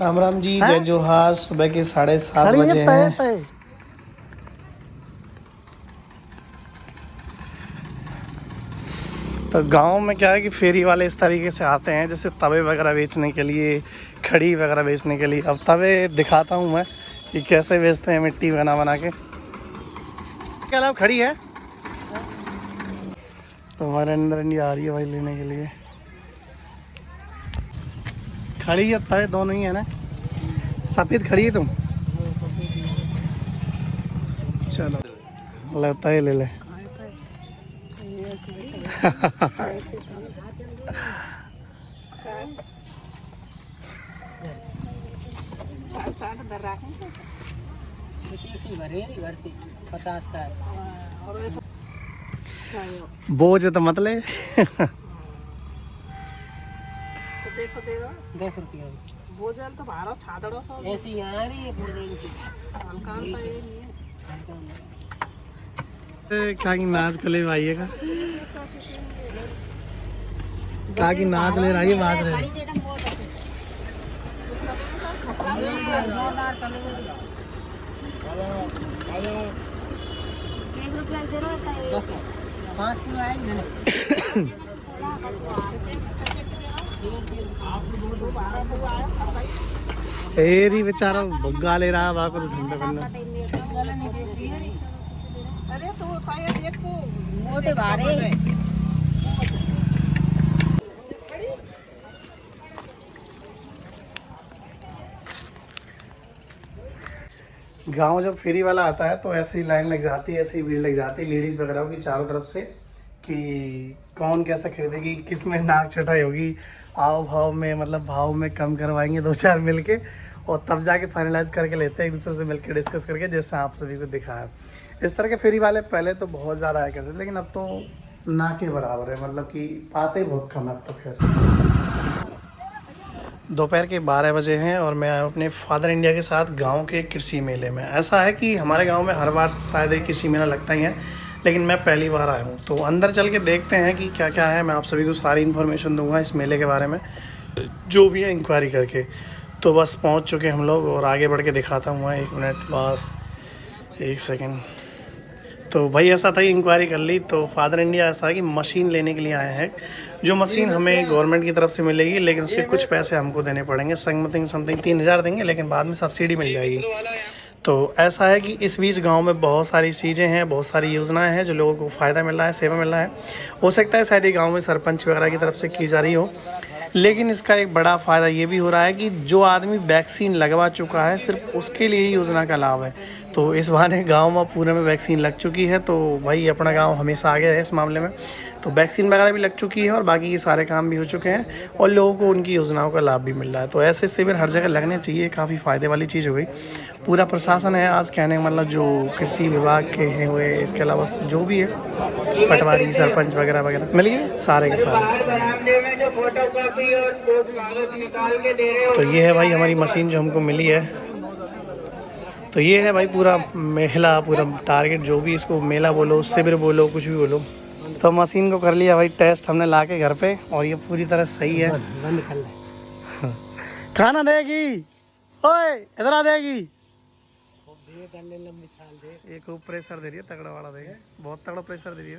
राम राम जी, जय जोहार। सुबह के 7:30 खड़ी बजे है हैं। पे। तो गांव में क्या है कि फेरी वाले इस तरीके से आते हैं, जैसे तवे वगैरह बेचने के लिए, खड़ी वगैरह बेचने के लिए। अब तवे दिखाता हूँ मैं कि कैसे बेचते हैं, मिट्टी बना बना के। क्या अलावा खड़ी है तो हमारे अंदर इंडिया आ रही है भाई लेने के लिए। खड़ी है तवे दोनों ही है ना। सफ़ेद खड़ी है तुम। चलो लगता है ले ले। बोझ तो मत ले। 10 रुपया बोझल तो भाड़ा छादड़ो सो ऐसी यार ये बोझल की हल्का हल्का ये नहीं है। काकी नाच को ले आइएगा। काकी नाच ले रही है बात रहे। जोरदार चलेगा। 1 रुपया दे रहा है 5 किलो आएगी मैंने। एरी बेचारा भुग्गा ले रहा है, बाको तो धंधा करना। अरे तो देख तो मोटे भारे। गांव जब फेरी वाला आता है तो ऐसे ही लाइन लग जाती है, ऐसे ही भीड़ लग जाती है लेडीज़ वगैरह की चारों तरफ से कि कौन कैसा खरीदेगी, किस में नाक चटाई होगी, आओ भाव में, मतलब भाव में कम करवाएंगे 2-4 मिलके, और तब जाके फाइनलाइज करके लेते हैं एक दूसरे से मिलके डिस्कस करके, जैसे आप सभी को दिखा है। इस तरह के फेरी वाले पहले तो बहुत ज़्यादा आया करते थे, लेकिन अब तो ना के बराबर है, मतलब कि पाते बहुत कम है अब तो। खैर दोपहर के 12 बजे हैं और मैं आया हूँ अपने फादर इंडिया के साथ गांव के कृषि मेले में। ऐसा है कि हमारे गांव में हर बार शायद एक कृषि मेला लगता ही है, लेकिन मैं पहली बार आया हूँ। तो अंदर चल के देखते हैं कि क्या क्या है। मैं आप सभी को सारी इन्फॉर्मेशन दूंगा इस मेले के बारे में, जो भी है इंक्वायरी करके। तो बस पहुँच चुके हम लोग और आगे बढ़ के दिखाता हूँ। 1 मिनट, बस 1 सेकेंड। तो भाई ऐसा था कि इंक्वायरी कर ली, तो फादर इंडिया ऐसा है कि मशीन लेने के लिए आए हैं। जो मशीन हमें गवर्नमेंट की तरफ से मिलेगी, लेकिन उसके कुछ पैसे हमको देने पड़ेंगे, समथिंग 3,000 देंगे, लेकिन बाद में सब्सिडी मिल जाएगी। तो ऐसा है कि इस बीच गांव में बहुत सारी चीज़ें हैं, बहुत सारी योजनाएं हैं जो लोगों को फ़ायदा मिल रहा है, सेवा मिल रहा है। हो सकता है शायद ये गाँव में सरपंच वगैरह की तरफ से की जा रही हो, लेकिन इसका एक बड़ा फ़ायदा ये भी हो रहा है कि जो आदमी वैक्सीन लगवा चुका है सिर्फ उसके लिए ही योजना का लाभ है। तो इस बहाने गांव में पूरे में वैक्सीन लग चुकी है, तो भाई अपना गांव हमेशा आगे है इस मामले में। तो वैक्सीन वगैरह भी लग चुकी है और बाकी के सारे काम भी हो चुके हैं और लोगों को उनकी योजनाओं का लाभ भी मिल रहा है। तो ऐसे शिविर हर जगह लगने चाहिए, काफ़ी फ़ायदे वाली चीज़ हो गई। पूरा प्रशासन है आज, कहने का मतलब जो कृषि विभाग के हैं हुए, इसके अलावा जो भी है पटवारी, सरपंच वगैरह वगैरह मिल गए सारे के सारे। तो ये है भाई हमारी मशीन जो हमको मिली है। तो ये है भाई पूरा मेला, पूरा टारगेट, जो भी इसको मेला बोलो, शिविर बोलो, कुछ भी बोलो। तो मशीन को कर लिया भाई टेस्ट हमने ला के घर पे, और ये पूरी तरह सही है। खाना देगी, ओए इधर आ देगी। ये खूब प्रेशर दे रही है, तगड़ा वाला देगा, बहुत तगड़ा प्रेशर दे रही है।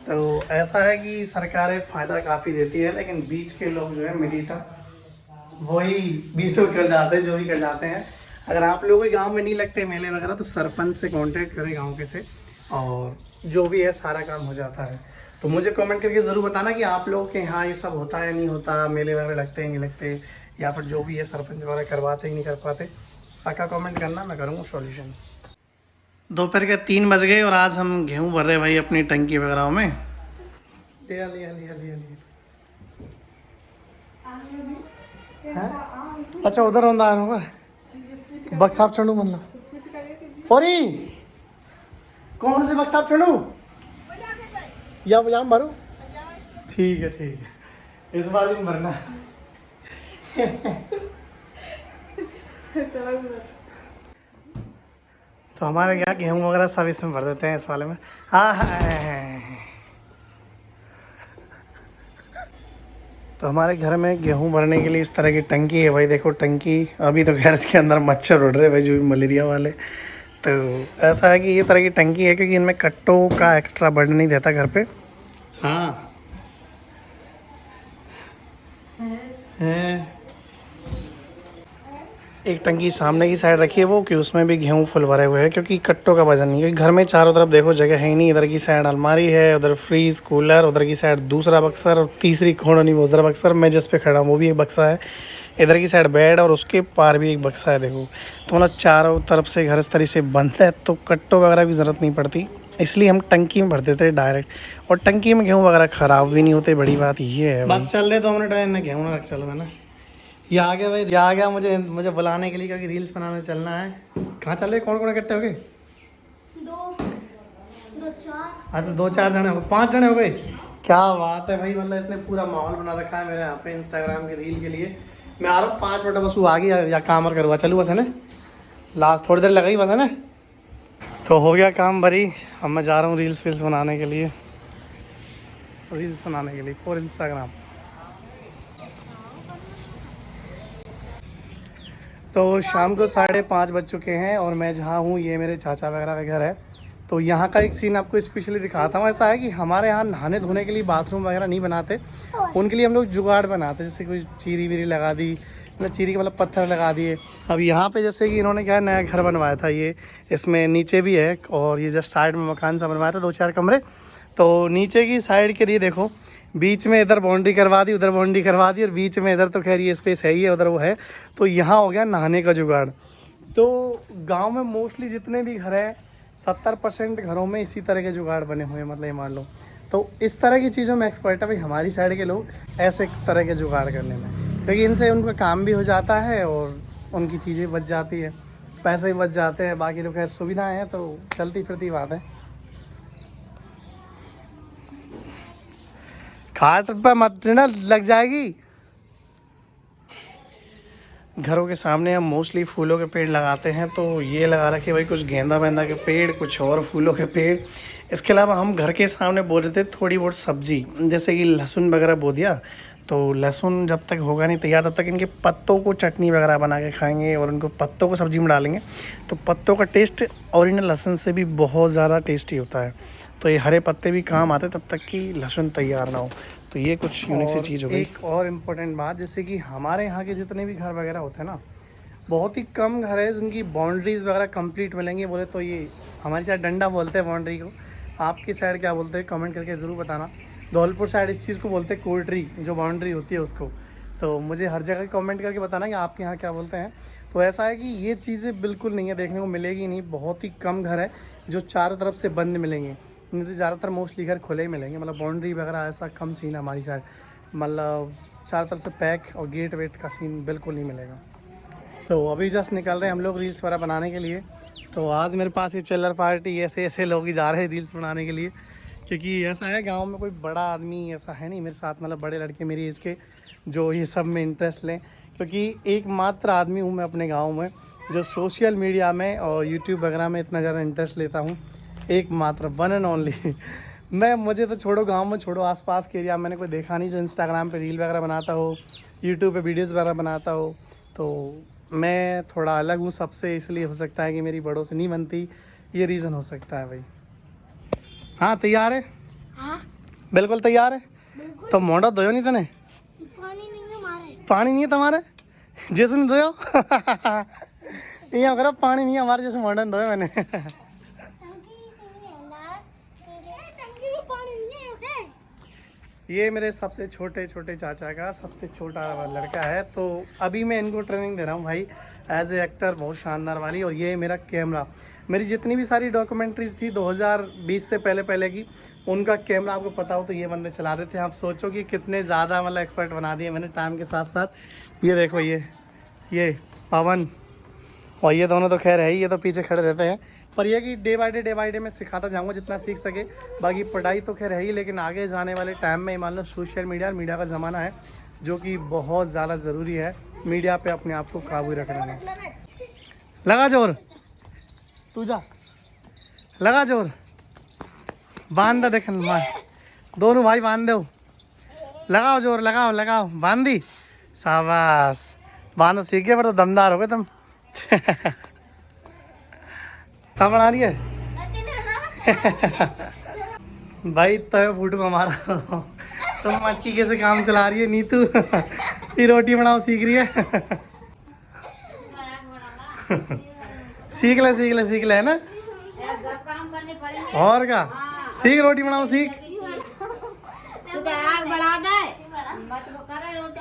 तो ऐसा है कि सरकारें फ़ायदा काफ़ी देती है, लेकिन बीच के लोग जो है मिडिल वही बीच में कर जाते हैं, जो भी कर जाते हैं। अगर आप लोगों के गांव में नहीं लगते मेले वगैरह तो सरपंच से कांटेक्ट करें गांव के से, और जो भी है सारा काम हो जाता है। तो मुझे कमेंट करके ज़रूर बताना कि आप लोगों के यहाँ ये सब होता है नहीं होता, मेले वगैरह लगते हैं नहीं लगते, या फिर जो भी है सरपंच वगैरह करवाते ही नहीं कर पाते। पक्का कमेंट करना, मैं करूँगा सॉल्यूशन। दोपहर के 3 बज गए और आज हम गेहूँ भर रहे भाई अपनी टंकी वगैरह में। लिया लिया लिया लिया लिया। अच्छा उधर होंदा होगा बक्साप चढ़ू, मतलब और कौन से बक्साप चढ़ू या पजाम भरू। ठीक है ठीक है, इस बार ही भरना। तो हमारे यहाँ गेहूँ वगैरह सब इसमें भर देते हैं इस वाले में। हाँ हाँ तो हमारे घर में गेहूं भरने के लिए इस तरह की टंकी है भाई। देखो टंकी, अभी तो खैर इसके अंदर मच्छर उड़ रहे भाई, जो भी मलेरिया वाले। तो ऐसा है कि ये तरह की टंकी है क्योंकि इनमें कट्टों का एक्स्ट्रा बर्डन नहीं देता घर पे। हाँ है। एक टंकी सामने की साइड रखी है वो, कि उसमें भी गेहूँ फुल भरे हुए हैं, क्योंकि कट्टों का वजन नहीं, क्योंकि घर में चारों तरफ देखो जगह है ही नहीं। इधर की साइड अलमारी है, उधर फ्रीज कूलर, उधर की साइड दूसरा बक्सर, और तीसरी कोने में उधर बक्सर, मैं जिस पे खड़ा हूँ वो भी एक बक्सा है। इधर की साइड बेड, और उसके पार भी एक बक्सा है। देखो तो मतलब चारों तरफ से घर इस तरह से बंद है, तो कट्टों वगैरह की ज़रूरत नहीं पड़ती, इसलिए हम टंकी में भर देते हैं डायरेक्ट। और टंकी में गेहूँ वगैरह ख़राब भी नहीं होते, बड़ी बात ये है। बस चल रहे 2 मिनट में गेहूँ ना रख चलो, है ना। ये आ गया भाई, ये आ गया मुझे बुलाने के लिए, क्योंकि रील्स बनाने चलना है। कहाँ चल रहे, कौन कौन इकट्ठे हो गए? 2-4। अच्छा 2-4 जने हो, 5 जने हो गए। क्या बात है भाई, मतलब इसने पूरा माहौल बना रखा है मेरे यहाँ पे इंस्टाग्राम के रील के लिए। मैं आ रहा हूँ 5 मिनट बस, वो आ गई या काम और करूँगा, चलूँ बस, है ना। लास्ट थोड़ी देर लगेगी बस, है ना। तो हो गया काम भरी, अब मैं जा रहा हूँ रील्स बनाने के लिए, फॉर इंस्टाग्राम। तो शाम को 5:30 बज चुके हैं, और मैं जहाँ हूँ ये मेरे चाचा वगैरह का घर है। तो यहाँ का एक सीन आपको स्पेशली दिखाता हूँ। ऐसा है कि हमारे यहाँ नहाने धोने के लिए बाथरूम वगैरह नहीं बनाते, उनके लिए हम लोग जुगाड़ बनाते, जैसे कोई चीरी वीरी लगा दी, मतलब चीरी के मतलब पत्थर लगा दिए। अब यहाँ पे जैसे कि इन्होंने क्या है, नया घर बनवाया था, ये इसमें नीचे भी है, और ये जस्ट साइड में मकान सा बनवाया था, 2-4 कमरे। तो नीचे की साइड के लिए देखो, बीच में इधर बाउंड्री करवा दी, उधर बाउंड्री करवा दी, और बीच में इधर तो खैर ये स्पेस है ही है, उधर वो है। तो यहाँ हो गया नहाने का जुगाड़। तो गांव में मोस्टली जितने भी घर हैं, 70% घरों में इसी तरह के जुगाड़ बने हुए हैं, मतलब ये मान लो। तो इस तरह की चीज़ों में एक्सपर्ट है भाई हमारी साइड के लोग, ऐसे तरह के जुगाड़ करने में, क्योंकि इनसे उनका काम भी हो जाता है और उनकी चीज़ें बच जाती है, पैसे भी बच जाते हैं। बाकी तो खैर सुविधाएँ हैं, तो चलती फिरती बात है। खाट पर मत ना लग जाएगी। घरों के सामने हम मोस्टली फूलों के पेड़ लगाते हैं, तो ये लगा रखे भाई कुछ गेंदा वेंदा के पेड़, कुछ और फूलों के पेड़। इसके अलावा हम घर के सामने बो देते थोड़ी बहुत सब्जी, जैसे कि लहसुन वगैरह बो दिया। तो लहसुन जब तक होगा नहीं तैयार, तब तक इनके पत्तों को चटनी वगैरह बना के खाएंगे, और उनको पत्तों को सब्जी में डालेंगे, तो पत्तों का टेस्ट ओरिजिनल लहसुन से भी बहुत ज़्यादा टेस्टी होता है। तो ये हरे पत्ते भी काम आते तब तक कि लहसुन तैयार ना हो। तो ये कुछ यूनिक सी चीज़ हो गई। एक और इम्पोर्टेंट बात, जैसे कि हमारे यहाँ के जितने भी घर वगैरह होते हैं ना, बहुत ही कम घर है जिनकी बाउंड्रीज वगैरह कंप्लीट मिलेंगे। बोले तो ये हमारी साइड डंडा बोलते हैं बाउंड्री को, आपकी साइड क्या बोलते हैं कमेंट करके ज़रूर बताना। धौलपुर साइड इस चीज़ को बोलते हैं कोर्टरी, जो बाउंड्री होती है उसको। तो मुझे हर जगह कमेंट करके बताना कि आपके यहाँ क्या बोलते हैं। तो ऐसा है कि ये चीज़ें बिल्कुल नहीं है, देखने को मिलेगी नहीं। बहुत ही कम घर है जो चारों तरफ से बंद मिलेंगे, नहीं तो ज़्यादातर मोस्टली घर खुले ही मिलेंगे। मतलब बाउंड्री वगैरह ऐसा कम सीन है हमारी साइड, मतलब चारों तरफ से पैक और गेट वेट का सीन बिल्कुल नहीं मिलेगा। तो अभी जस्ट निकल रहे हैं हम लोग रील्स वगैरह बनाने के लिए। तो आज मेरे पास ये चिल्लर पार्टी, ऐसे ऐसे लोग ही जा रहे हैं रील्स बनाने के लिए, क्योंकि ऐसा है गांव में कोई बड़ा आदमी ऐसा है नहीं मेरे साथ, मतलब बड़े लड़के मेरी एज के जो ये सब में इंटरेस्ट लें। क्योंकि एकमात्र आदमी हूँ मैं अपने गाँव में जो सोशल मीडिया में और यूट्यूब वगैरह में इतना ज़्यादा इंटरेस्ट लेता हूँ, एकमात्र, वन एंड ओनली। मैं, मुझे तो छोड़ो गांव में, छोड़ो आसपास के एरिया, मैंने कोई देखा नहीं जो इंस्टाग्राम पे रील वगैरह बनाता हो, यूट्यूब पे वीडियोस वगैरह बनाता हो। तो मैं थोड़ा अलग हूँ सबसे, इसलिए हो सकता है कि मेरी बड़ों से नहीं बनती, ये रीज़न हो सकता है भाई। हाँ तैयार है? हाँ बिल्कुल तैयार है। बिल्कुल। तो मोड़ा धोयो नहीं तने? पानी नहीं है हमारे। पानी नहीं है तुम्हारे? जैसे नहीं धोयो? यहाँ करो, पानी नहीं है हमारे जैसे मोड़ा धोयो मैंने। ये मेरे सबसे छोटे चाचा का सबसे छोटा लड़का है। तो अभी मैं इनको ट्रेनिंग दे रहा हूँ भाई एज ए एक्टर, बहुत शानदार वाली। और ये मेरा कैमरा, मेरी जितनी भी सारी डॉक्यूमेंट्रीज थी 2020 से पहले की, उनका कैमरा आपको पता हो तो ये बंदे चला रहे थे। आप सोचो कि कितने ज़्यादा मतलब एक्सपर्ट बना दिए मैंने टाइम के साथ साथ। ये देखो ये पवन, और ये दोनों तो खैर है ही, ये तो पीछे खड़े रहते हैं। पर यह कि डे बाय डे मैं सिखाता जाऊँगा जितना सीख सके। बाकी पढ़ाई तो खैर है ही, लेकिन आगे जाने वाले टाइम में मान लो सोशल मीडिया का ज़माना है, जो कि बहुत ज़्यादा ज़रूरी है। मीडिया पे अपने आप को काबू रखना है। लगा जोर, तू जा, लगा जोर, बांध दे, देखन दोनों भाई बांध दो। लगाओ जोर, लगाओ लगाओ, बांध दी, शाबाश, बांधो सीख गए, पर तो दमदार हो गए तुम। कहाँ बना रही है? भाई तो फूटू हमारा। तुम मटकी कैसे काम चला रही है नीतू? ये रोटी बनाओ सीख रही है। सीख ले सीख ले सीख ले, है ना? काम करने पड़ेंगे। और क्या, सीख, रोटी बनाओ सीख। आग बढ़ा दे, मत वो करे रोटी।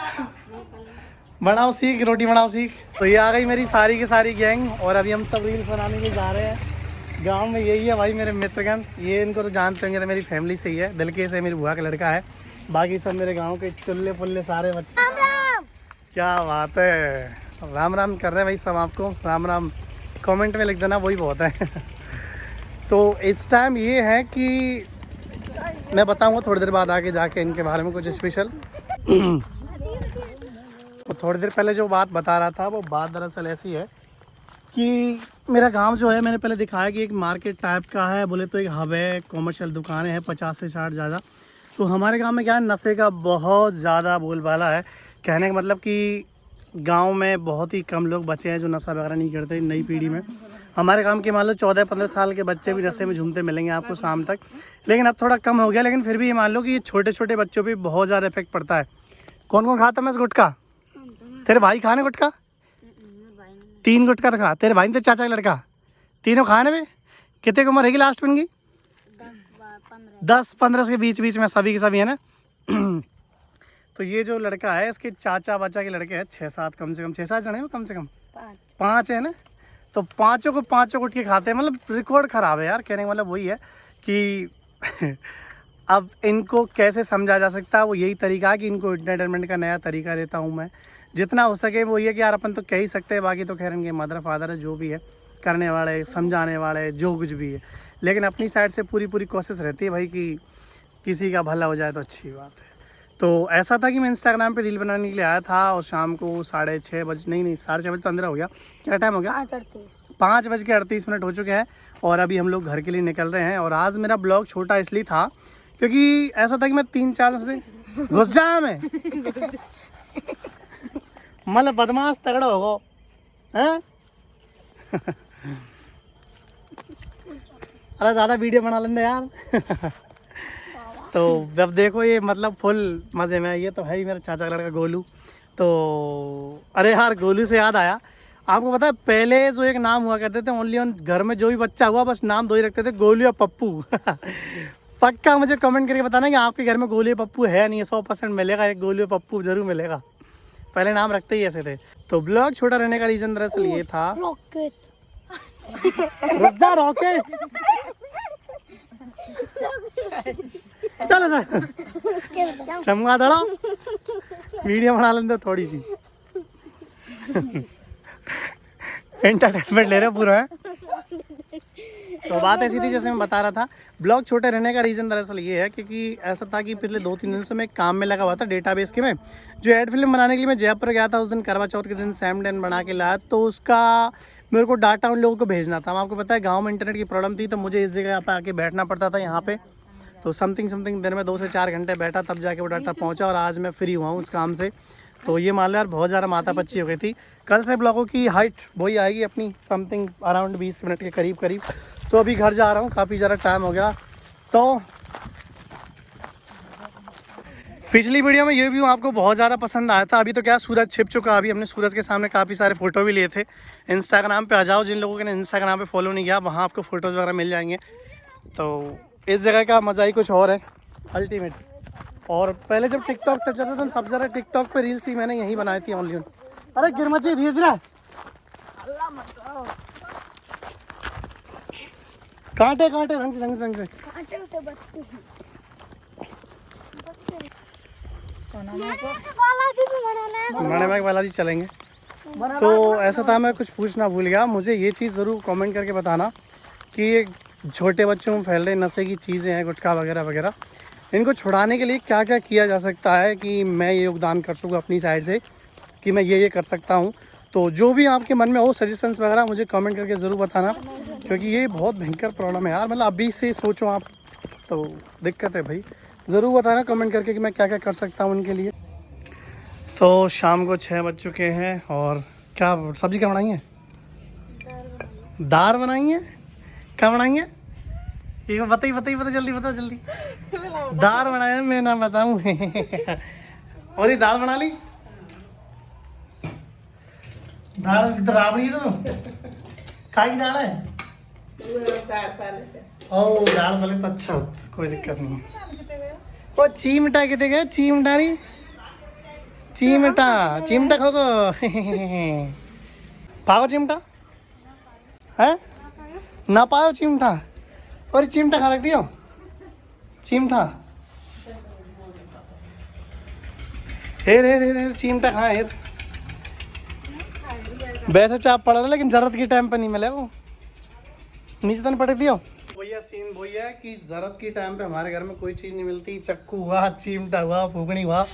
बनाओ सीख, रोटी बनाओ सीख। तो ये आ गई मेरी सारी की सारी गैंग, और अभी हम सब रील्स बनाने के जा रहे हैं। गांव में यही है भाई मेरे मित्रगण, ये इनको तो जानते होंगे, तो मेरी फैमिली से ही है, दिलके से मेरी बुआ का लड़का है, बाकी सब मेरे गांव के चुल्ले पुल्ले सारे बच्चे। राम राम। क्या बात है, राम राम कर रहे हैं भाई सब, आपको राम राम कमेंट में लिख देना, वही बहुत है। तो इस टाइम ये है कि मैं बताऊंगा थोड़ी देर बाद आगे जाके इनके बारे में कुछ स्पेशल। तो थोड़ी देर पहले जो बात बता रहा था, वो बात दरअसल ऐसी है कि मेरा गांव जो है, मैंने पहले दिखाया कि एक मार्केट टाइप का है, बोले तो एक हब है, कॉमर्शियल दुकानें हैं 50 से 60 ज़्यादा। तो हमारे गांव में क्या है, नशे का बहुत ज़्यादा बोलबाला है। कहने का मतलब कि गांव में बहुत ही कम लोग बचे हैं जो नशा वगैरह नहीं करते नई पीढ़ी में। हमारे गांव के मान लो 14-15 साल के बच्चे भी नशे में झूमते मिलेंगे आपको शाम तक, लेकिन अब थोड़ा कम हो गया। लेकिन फिर भी ये मान लो कि ये छोटे छोटे बच्चों पर बहुत ज़्यादा इफेक्ट पड़ता है। कौन कौन खाता है मैं गुटखा? तेरे भाई खाने गुटखा? 3 गुटखा तो खा, तेरे भाई ने चाचा का लड़का, तीनों खाने में। कितने की उम्र रहेगी लास्ट में इनकी? 10-15 के बीच बीच में सभी के सभी, है ना? तो ये जो लड़का है, इसके चाचा बच्चा के लड़के हैं 6-7, कम से कम 6-7 जने हैं, कम से कम 5 है ना। तो पाँचों गुटखे खाते हैं, मतलब रिकॉर्ड ख़राब है यार। कहने का मतलब वही है कि अब इनको कैसे समझा जा सकता है, वो यही तरीका है कि इनको एंटरटेनमेंट का नया तरीका देता हूँ मैं, जितना हो सके। वो ये कि यार अपन तो कह ही सकते हैं, बाकी तो खैर इनके मदर फादर है, जो भी है करने वाले, समझाने वाले, जो कुछ भी है। लेकिन अपनी साइड से पूरी कोशिश रहती है भाई कि किसी का भला हो जाए तो अच्छी बात है। तो ऐसा था कि मैं इंस्टाग्राम पे रील बनाने के लिए आया था, और शाम को 6:30 बजे, नहीं 6:30 बजे तो अंदर हो गया। क्या टाइम हो गया? 5:38 हो चुके हैं, और अभी हम लोग घर के लिए निकल रहे हैं। और आज मेरा ब्लॉग छोटा इसलिए था क्योंकि ऐसा था कि मैं 3-4 से घुस जाया मैं, मतलब बदमाश तगड़ा होगा हैं। अरे दादा वीडियो बना लेंगे यार। तो जब देखो ये मतलब फुल मज़े में। ये तो है ही मेरा चाचा का लड़का गोलू। तो अरे यार, गोलू से याद आया, आपको पता है पहले जो एक नाम हुआ करते थे ओनली ऑन, घर में जो भी बच्चा हुआ बस नाम 2 ही रखते थे, गोलू या पप्पू। पक्का मुझे कमेंट करके बताना कि आपके घर में गोलू या पप्पू है नहीं है। 100% मिलेगा, एक गोलू या पप्पू जरूर मिलेगा। पहले नाम रखते ही ऐसे थे। तो ब्लॉग छोटा रहने का रीज़न दरअसल ये था। रॉकेट। चलो चमका दड़ा, वीडियो बना लेते थोड़ी सी। एंटरटेनमेंट ले रहे पूरा है। तो बात ऐसी थी जैसे मैं बता रहा था, ब्लॉग छोटे रहने का रीज़न दरअसल ये है क्योंकि ऐसा था कि पिछले 2-3 दिन से मैं काम में लगा हुआ था डेटाबेस के में। जो एड फिल्म बनाने के लिए मैं जयपुर गया था, उस दिन करवा चौथ के दिन सैम डैन बना के लाया, तो उसका मेरे को डाटा उन लोगों को भेजना था। आपको पता है गाँव में इंटरनेट की प्रॉब्लम थी, तो मुझे इस जगह पर आके बैठना पड़ता था यहाँ पे। तो समथिंग दिन में 2 से 4 घंटे बैठा, तब जाके वो डाटा पहुँचा, और आज मैं फ्री हुआ हूँ उस काम से। तो ये मान लो यार बहुत ज़्यादा माथापच्ची हो गई थी। कल से ब्लॉगों की हाइट वही आएगी अपनी, समथिंग अराउंड 20 मिनट के करीब। तो अभी घर जा रहा हूँ, काफ़ी ज़्यादा टाइम हो गया। तो पिछली वीडियो में ये व्यू आपको बहुत ज़्यादा पसंद आया था। अभी तो क्या सूरज छिप चुका, अभी हमने सूरज के सामने काफ़ी सारे फ़ोटो भी लिए थे। इंस्टाग्राम पे आ जाओ, जिन लोगों ने इंस्टाग्राम पे फॉलो नहीं किया, वहाँ आपको फ़ोटोज़ वगैरह मिल जाएंगे। तो इस जगह का मज़ा ही कुछ और है अल्टीमेट। और पहले जब टिकटॉक चलता था तो सबसे ज़्यादा टिकटॉक पे रील्स ही मैंने यहीं बनाई थी ओनली। अरे गिर मत धीरे धीरे, कांटे रंग से मणिमैक बालाजी चलेंगे। तो ऐसा था, मैं कुछ पूछना भूल गया, मुझे ये चीज़ ज़रूर कमेंट करके बताना कि ये छोटे बच्चों में फैल रहे नशे की चीज़ें हैं, गुटखा वगैरह, इनको छुड़ाने के लिए क्या क्या किया जा सकता है कि मैं ये योगदान कर सकूँ अपनी साइड से, कि मैं ये कर सकता हूँ। तो जो भी आपके मन में हो सजेशंस वगैरह मुझे कमेंट करके ज़रूर बताना, क्योंकि ये बहुत भयंकर प्रॉब्लम है यार। मतलब अभी से सोचो आप, तो दिक्कत है भाई। ज़रूर बताना कमेंट करके कि मैं क्या क्या कर सकता हूँ उनके लिए। तो शाम को 6 बज चुके हैं और क्या सब्ज़ी क्या बनाई है? दाल बनाई है। क्या बनाई है? ये बताइए जल्दी बताओ जल्दी। दाल बनाया मैं ना बताऊँ। और ये दाल बना ली। दाल किधर राबड़ी तो काय की दाल है? ओ दाल वाले तो अच्छा होता, कोई दिक्कत नहीं। ओ चिमटा कितने गए? चिमटा नहीं, चिमटा खो गो। पाओ चिमटा है ना पाओ चिमटा और चिमटा खा रख दियो चिमटा। हे चिमटा खा हेर। वैसे चाप पड़ा रहा लेकिन जरूरत के टाइम पे नहीं मिले वो, नीचे तो नहीं पटक दियो। भैया सीन वही है कि जरूरत के टाइम पे हमारे घर में कोई चीज़ नहीं मिलती। चक्कू हुआ, चिमटा हुआ, फूकनी हुआ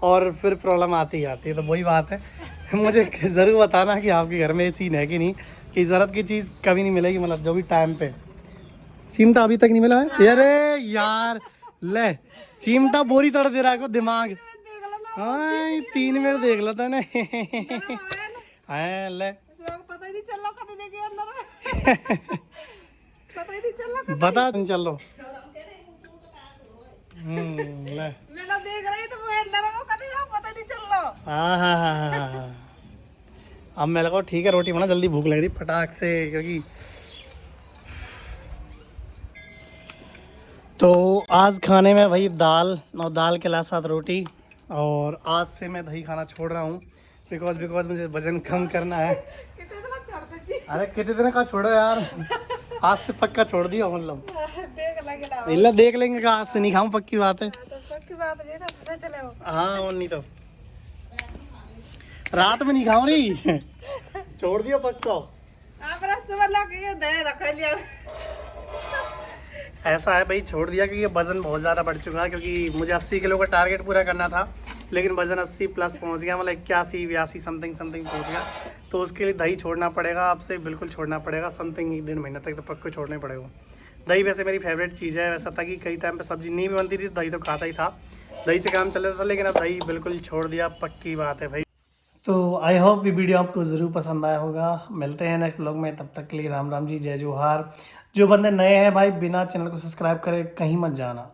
और फिर प्रॉब्लम आती है। तो वही बात है, मुझे ज़रूर बताना कि आपके घर में ये चीज़ है कि नहीं, कि ज़रूरत की चीज़ कभी नहीं मिलेगी, मतलब जो भी टाइम पे। चिमटा अभी तक नहीं मिला है। अरे यार ले चिमटा बोरी तड़ दे रहा है को दिमाग। हाँ 3 मिनट देख लो था ने। ले पता ही नहीं चल रहा कभी देखे अंदर। पता ही नहीं चल रहा। बता नहीं चल लो। ले मेला देख रही तो वो अंदर वो कभी पता ही नहीं चल रहा। हाँ। अब मैं लगा ठीक है रोटी बना, जल्दी भूख लग रही फटाक से, क्योंकि तो आज खाने में भाई दाल और दाल के साथ रोटी। और आज से मैं दही खाना छोड़ रहा हूँ बिकॉज मुझे वजन कम करना है। अरे कितने दिन का छोड़ो यार, आज से पक्का छोड़ दिया मतलब। देख लेंगे कि आज से नहीं खाऊं, पक्की बात है। हाँ और नहीं तो रात में नहीं खाऊं रही। छोड़ दिया पक्का। ऐसा है भाई, छोड़ दिया क्योंकि वज़न बहुत ज़्यादा बढ़ चुका है। क्योंकि मुझे 80 किलो का टारगेट पूरा करना था, लेकिन वज़न 80 प्लस पहुंच गया, मतलब 81 82 समथिंग पहुंच गया। तो उसके लिए दही छोड़ना पड़ेगा, आपसे बिल्कुल छोड़ना पड़ेगा। समथिंग 1.5 महीने तक तो पक्का छोड़ना पड़ेगा। दही वैसे मेरी फेवरेट चीज़ है। वैसा था कि कई टाइम पे सब्ज़ी नहीं भी बनती थी, दही तो खाता ही था, दही से काम चल रहा था। लेकिन अब दही बिल्कुल छोड़ दिया, पक्की बात है भाई। तो आई होप ये वीडियो आपको ज़रूर पसंद आया होगा। मिलते हैं नेक्स्ट व्लॉग में, तब तक के लिए राम राम जी, जय जोहार। जो बंदे नए हैं भाई बिना चैनल को सब्सक्राइब करे कहीं मत जाना।